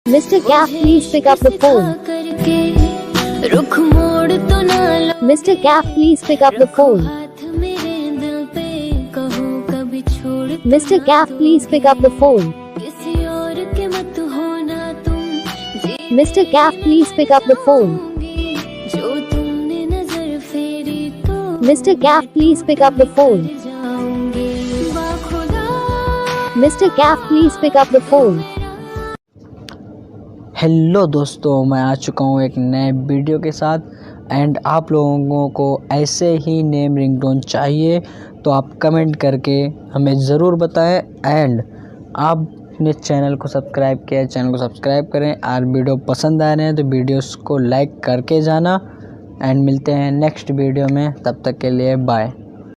Mr. Gaff, please pick up the phone. Mr. Gaff, please pick up the phone. Mr. Gaff, please pick up the phone. Mr. Gaff, please pick up the phone. Mr. Gaff, please pick up the phone. Mr. Gaff, please pick up the phone. Hello दोस्तों, मैं आ चुका हूँ एक नए video के साथ। And आप लोगों को ऐसे ही नेम रिंगटोन चाहिए तो आप कमेंट करके हमें ज़रूर बताएं। एंड आपने चैनल को सब्सक्राइब किया है, चैनल को सब्सक्राइब करें। और वीडियो पसंद आ रहे हैं तो वीडियोस को लाइक करके जाना। एंड मिलते हैं नेक्स्ट वीडियो में, तब तक के लिए बाय।